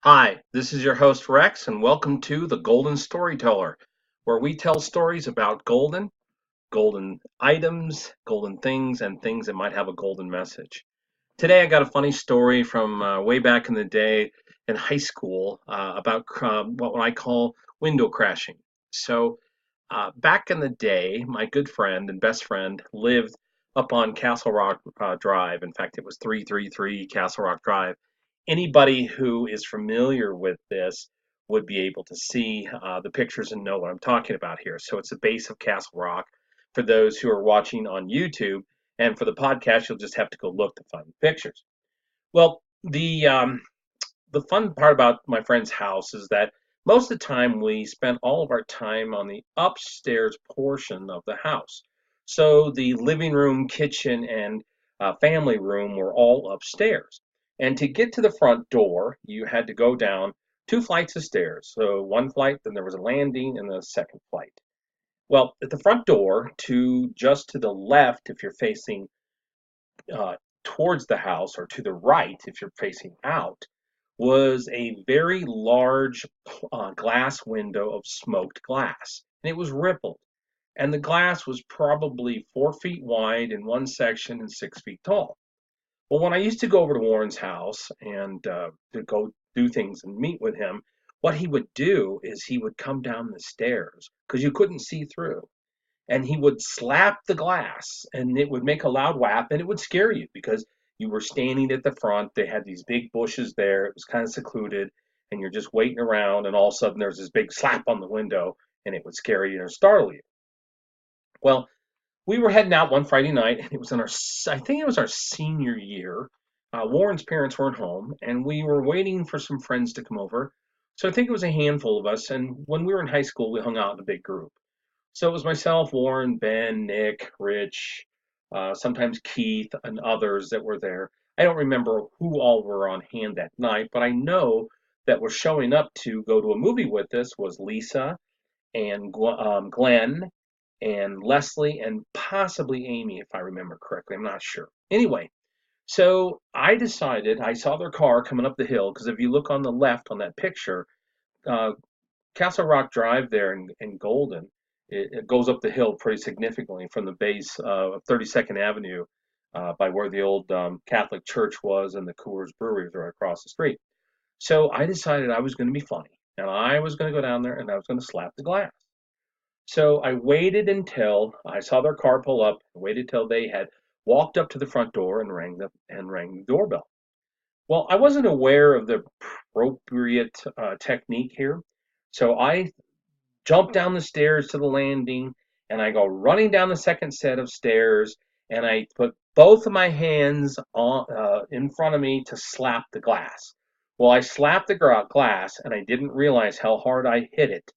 Hi, this is your host Rex, and welcome to The Golden Storyteller, where we tell stories about golden items, golden things, and things that might have a golden message. Today, I got a funny story from way back in the day in high school about what I call window crashing. Back in the day, my good friend and best friend lived up on Castle Rock Drive. In fact, it was 333 Castle Rock Drive. Anybody who is familiar with this would be able to see the pictures and know what I'm talking about here. So it's the base of Castle Rock for those who are watching on YouTube, and for the podcast, you'll just have to go look to find the pictures. Well, the fun part about my friend's house is that most of the time we spent all of our time on the upstairs portion of the house. So the living room, kitchen, and family room were all upstairs. And to get to the front door, you had to go down two flights of stairs. So one flight, then there was a landing, and then a second flight. Well, at the front door, to the left, if you're facing uh, towards the house, or to the right, if you're facing out, was a very large glass window of smoked glass, and it was rippled. And the glass was probably 4 feet wide in one section and 6 feet tall. Well, when I used to go over to Warren's house and to go do things and meet with him, what he would do is he would come down the stairs because you couldn't see through, and he would slap the glass and it would make a loud whap, and it would scare you because you were standing at the front. They had these big bushes there. It was kind of secluded, and you're just waiting around, and all of a sudden there's this big slap on the window, and it would scare you or startle you. Well, we were heading out one Friday night, and it was I think it was our senior year. Warren's parents weren't home, and we were waiting for some friends to come over. So I think it was a handful of us, and when we were in high school, we hung out in a big group. So it was myself, Warren, Ben, Nick, Rich, sometimes Keith, and others that were there. I don't remember who all were on hand that night, but I know that were showing up to go to a movie with us was Lisa and Glenn and Leslie and possibly Amy, if I remember correctly. I'm not sure. Anyway, so I decided, I saw their car coming up the hill, because if you look on the left on that picture, uh, Castle Rock Drive there in Golden, it goes up the hill pretty significantly from the base of 32nd Avenue, by where the old Catholic church was, and the Coors Brewery was right across the street. So I decided I was going to be funny, and I was going to go down there and I was going to slap the glass. So I waited until I saw their car pull up, waited till they had walked up to the front door and rang the doorbell. Well, I wasn't aware of the appropriate technique here, so I jump down the stairs to the landing, and I go running down the second set of stairs, and I put both of my hands in front of me to slap the glass. Well, I slapped the glass, and I didn't realize how hard I hit it,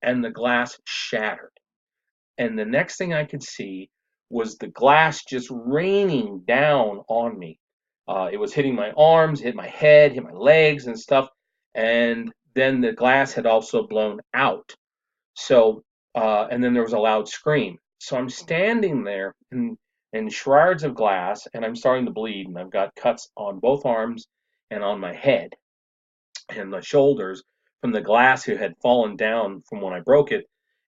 and the glass shattered. And the next thing I could see was the glass just raining down on me. It was hitting my arms, hit my head, hit my legs and stuff, and then the glass had also blown out. And then there was a loud scream. So I'm standing there in shards of glass, and I'm starting to bleed, and I've got cuts on both arms and on my head and the shoulders from the glass who had fallen down from when I broke it.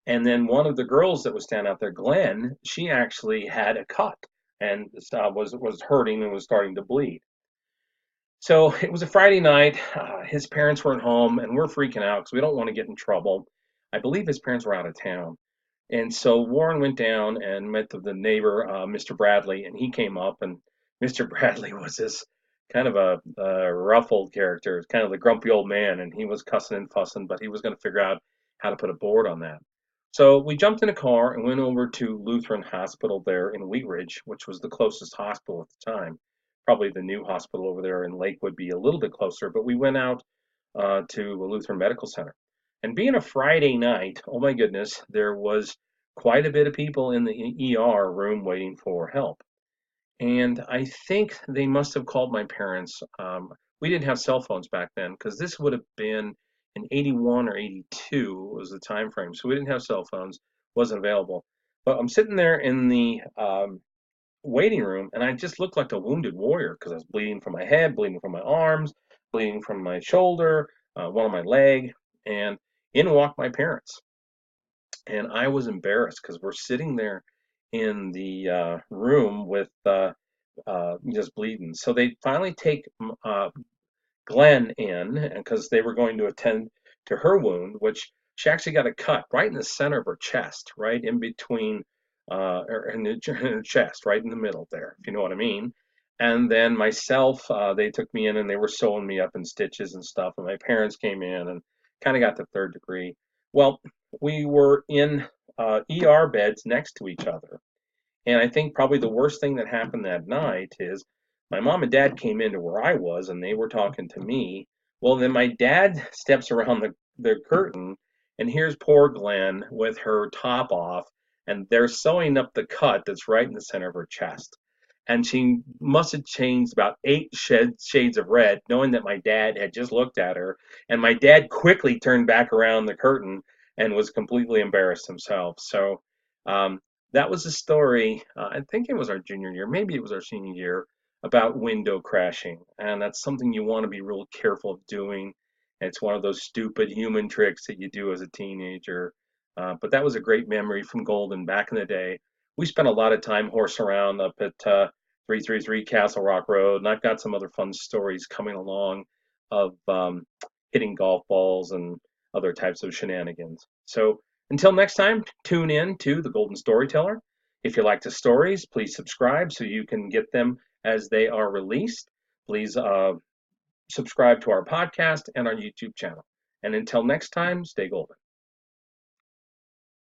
And then one of the girls that was standing out there, Glenn, she actually had a cut and was hurting and was starting to bleed. So it was a Friday night. His parents weren't home, and we're freaking out because we don't want to get in trouble. I believe his parents were out of town. And so Warren went down and met the neighbor, Mr. Bradley, and he came up. And Mr. Bradley was this kind of a ruffled character, kind of the grumpy old man, and he was cussing and fussing, but he was going to figure out how to put a board on that. So we jumped in a car and went over to Lutheran Hospital there in Wheat Ridge, which was the closest hospital at the time. Probably the new hospital over there in Lake would be a little bit closer, but we went out to a Lutheran Medical Center. And being a Friday night, oh my goodness, there was quite a bit of people in the ER room waiting for help. And I think they must have called my parents. We didn't have cell phones back then because this would have been in 81 or 82 was the time frame. So we didn't have cell phones, wasn't available. But I'm sitting there in the waiting room, and I just looked like a wounded warrior because I was bleeding from my head, bleeding from my arms, bleeding from my shoulder. one on my leg, and in walked my parents. And I was embarrassed because we're sitting there in the room with just bleeding. So they finally take Glenn in because they were going to attend to her wound, which she actually got a cut right in the center of her chest, right in between, or in her chest, right in the middle there, if you know what I mean. And then myself, they took me in and they were sewing me up in stitches and stuff. And my parents came in and kind of got the third degree. Well, we were in ER beds next to each other. And I think probably the worst thing that happened that night is my mom and dad came into where I was and they were talking to me. Well, then my dad steps around the curtain and here's poor Glenn with her top off and they're sewing up the cut that's right in the center of her chest. And she must have changed about eight shades of red, knowing that my dad had just looked at her. And my dad quickly turned back around the curtain and was completely embarrassed himself. So um, that was a story. I think it was our junior year, maybe it was our senior year, about window crashing, and that's something you want to be real careful of doing. It's one of those stupid human tricks that you do as a teenager. But that was a great memory from Golden back in the day. We spent a lot of time horsing around up at 333 Castle Rock Road, and I've got some other fun stories coming along of hitting golf balls and other types of shenanigans. So until next time, tune in to The Golden Storyteller. If you like the stories, please subscribe so you can get them as they are released. Please subscribe to our podcast and our YouTube channel. And until next time, stay golden.